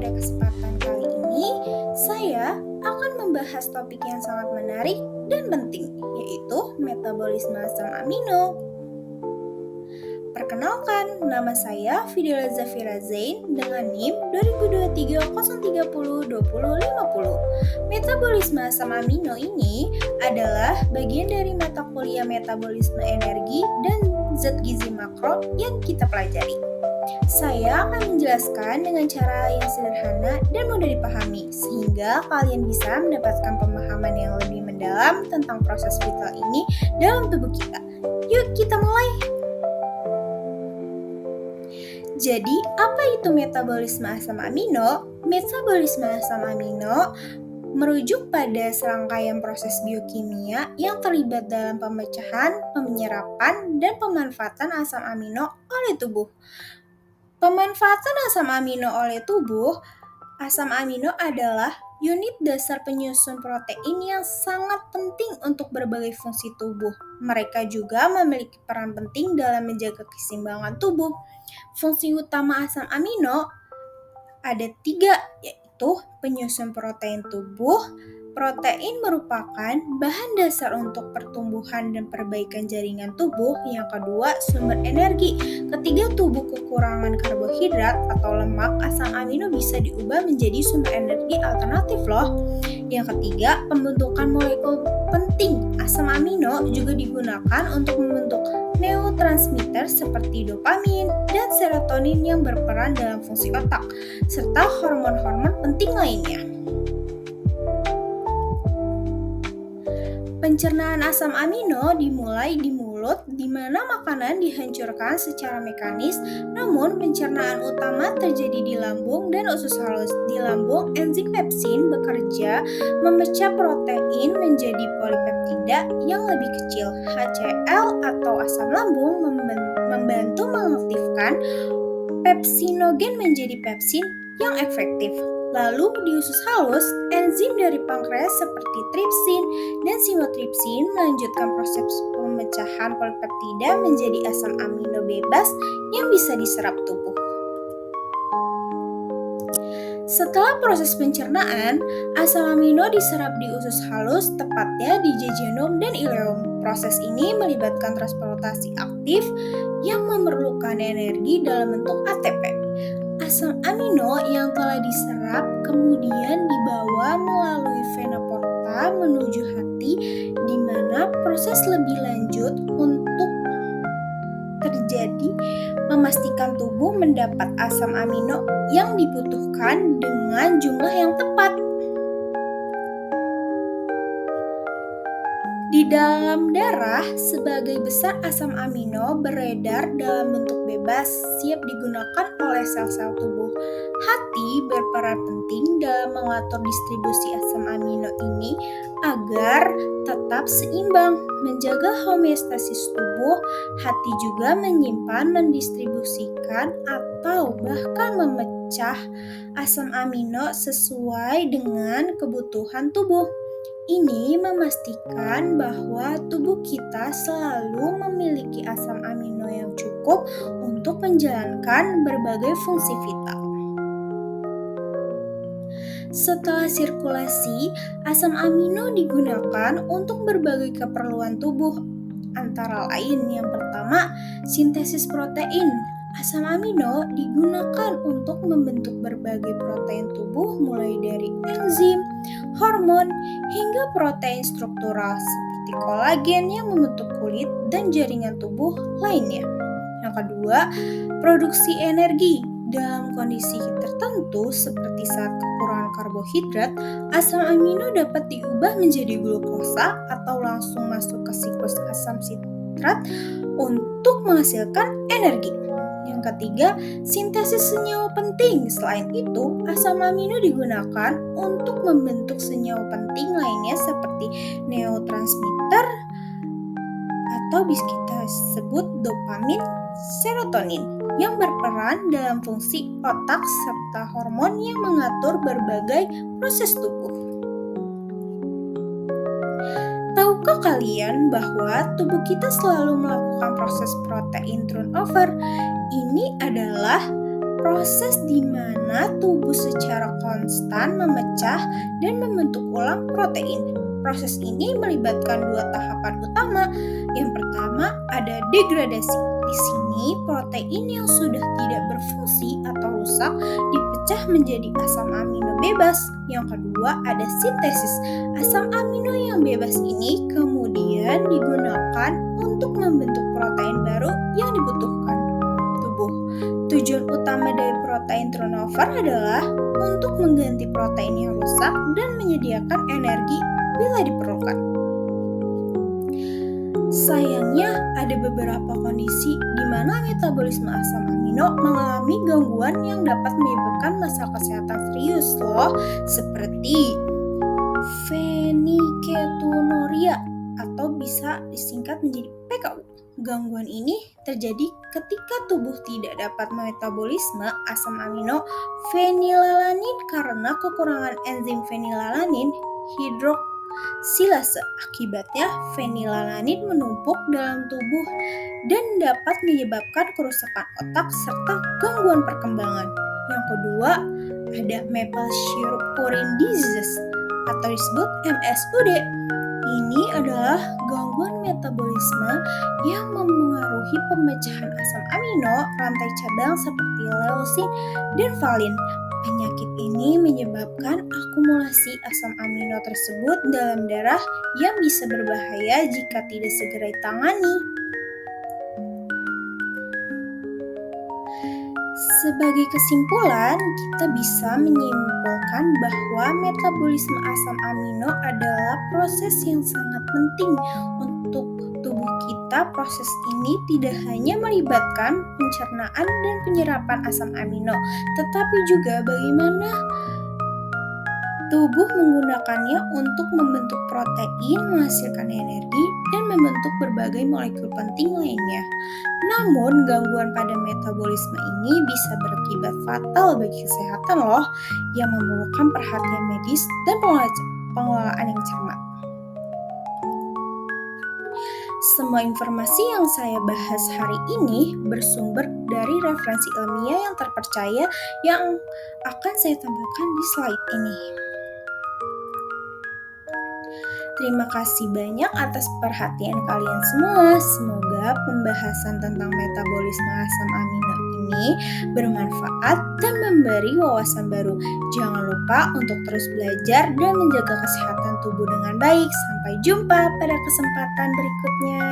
pada kesempatan kali ini, saya akan membahas topik yang sangat menarik dan penting, yaitu metabolisme asam amino. Perkenalkan, nama saya Fidela Zafira Zain dengan NIM 2023 030 2050. Metabolisme asam amino ini adalah bagian dari mata kuliah metabolisme energi dan zat gizi makro yang kita pelajari. Saya akan menjelaskan dengan cara yang sederhana dan mudah dipahami, sehingga kalian bisa mendapatkan pemahaman yang lebih mendalam tentang proses vital ini dalam tubuh kita. Yuk kita mulai! Jadi, apa itu metabolisme asam amino? Metabolisme asam amino merujuk pada serangkaian proses biokimia yang terlibat dalam pemecahan, penyerapan, dan pemanfaatan asam amino oleh tubuh. Pemanfaatan asam amino oleh tubuh, asam amino adalah unit dasar penyusun protein yang sangat penting untuk berbagai fungsi tubuh. Mereka juga memiliki peran penting dalam menjaga keseimbangan tubuh. Fungsi utama asam amino ada 3, yaitu penyusun protein tubuh. Protein merupakan bahan dasar untuk pertumbuhan dan perbaikan jaringan tubuh. Yang kedua, sumber energi. Ketika tubuh kekurangan karbohidrat atau lemak, asam amino bisa diubah menjadi sumber energi alternatif loh. Yang ketiga, pembentukan molekul penting. Asam amino juga digunakan untuk membentuk neurotransmitter seperti dopamin dan serotonin yang berperan dalam fungsi otak, serta hormon-hormon penting lainnya. Pencernaan asam amino dimulai di mulut, di mana makanan dihancurkan secara mekanis, namun pencernaan utama terjadi di lambung dan usus halus. Di lambung, enzim pepsin bekerja memecah protein menjadi polipeptida yang lebih kecil. HCl atau asam lambung membantu mengaktifkan pepsinogen menjadi pepsin yang efektif. Lalu di usus halus, enzim dari pankreas seperti tripsin dan simotripsin melanjutkan proses pemecahan polipeptida menjadi asam amino bebas yang bisa diserap tubuh. Setelah proses pencernaan, asam amino diserap di usus halus, tepatnya di jejunum dan ileum. Proses ini melibatkan transportasi aktif yang memerlukan energi dalam bentuk ATP. Asam amino yang telah diserap kemudian dibawa melalui vena porta menuju hati, di mana proses lebih lanjut untuk terjadi memastikan tubuh mendapat asam amino yang dibutuhkan dengan jumlah yang tepat. Di dalam darah, sebagai besar asam amino beredar dalam bentuk bebas, siap digunakan oleh sel-sel tubuh. Hati berperan penting dalam mengatur distribusi asam amino ini agar tetap seimbang, menjaga homeostasis tubuh. Hati juga menyimpan, mendistribusikan, atau bahkan memecah asam amino sesuai dengan kebutuhan tubuh. Ini memastikan bahwa tubuh kita selalu memiliki asam amino yang cukup untuk menjalankan berbagai fungsi vital. Setelah sirkulasi, asam amino digunakan untuk berbagai keperluan tubuh, antara lain yang pertama, sintesis protein. Asam amino digunakan untuk membentuk berbagai protein tubuh mulai dari enzim, hormon, hingga protein struktural seperti kolagen yang membentuk kulit dan jaringan tubuh lainnya. Yang kedua, produksi energi. Dalam kondisi tertentu seperti saat kekurangan karbohidrat, asam amino dapat diubah menjadi glukosa atau langsung masuk ke siklus asam sitrat untuk menghasilkan energi. Yang ketiga, sintesis senyawa penting. Selain itu, asam amino digunakan untuk membentuk senyawa penting lainnya seperti neurotransmitter atau bisa kita sebut dopamin, serotonin yang berperan dalam fungsi otak serta hormon yang mengatur berbagai proses tubuh. Tahukah kalian bahwa tubuh kita selalu melakukan proses protein turnover? Ini adalah proses di mana tubuh secara konstan memecah dan membentuk ulang protein. Proses ini melibatkan dua tahapan utama. Yang pertama ada degradasi. Di sini protein yang sudah tidak berfungsi atau rusak dipecah menjadi asam amino bebas. Yang kedua ada sintesis. Asam amino yang bebas ini kemudian digunakan untuk membentuk protein baru yang dibutuhkan tubuh. Tujuan utama dari protein turnover adalah untuk mengganti protein yang rusak dan menyediakan energi bila diperlukan. Sayangnya, ada beberapa kondisi di mana metabolisme asam amino mengalami gangguan yang dapat menyebabkan masalah kesehatan serius loh, seperti fenilketonuria atau bisa disingkat menjadi PKU. Gangguan ini terjadi ketika tubuh tidak dapat memetabolisme asam amino fenilalanin karena kekurangan enzim fenilalanin hidroksilase. Akibatnya, fenilalanin menumpuk dalam tubuh dan dapat menyebabkan kerusakan otak serta gangguan perkembangan. Yang kedua, ada maple syrup urine disease atau disebut MSUD. Ini adalah gangguan metabolisme yang mempengaruhi pemecahan asam amino rantai cabang seperti leusin dan valin. Penyakit ini menyebabkan akumulasi asam amino tersebut dalam darah yang bisa berbahaya jika tidak segera ditangani. Sebagai kesimpulan, kita bisa menyimpulkan bahwa metabolisme asam amino adalah proses yang sangat penting untuk tubuh kita. Proses ini tidak hanya melibatkan pencernaan dan penyerapan asam amino, tetapi juga bagaimana tubuh menggunakannya untuk membentuk protein, menghasilkan energi, dan membentuk berbagai molekul penting lainnya. Namun, gangguan pada metabolisme ini bisa berakibat fatal bagi kesehatan loh, yang memerlukan perhatian medis dan pengelolaan yang cermat. Semua informasi yang saya bahas hari ini bersumber dari referensi ilmiah yang terpercaya yang akan saya tampilkan di slide ini. Terima kasih banyak atas perhatian kalian semua. Semoga pembahasan tentang metabolisme asam amino ini bermanfaat dan memberi wawasan baru. Jangan lupa untuk terus belajar dan menjaga kesehatan tubuh dengan baik. Sampai jumpa pada kesempatan berikutnya.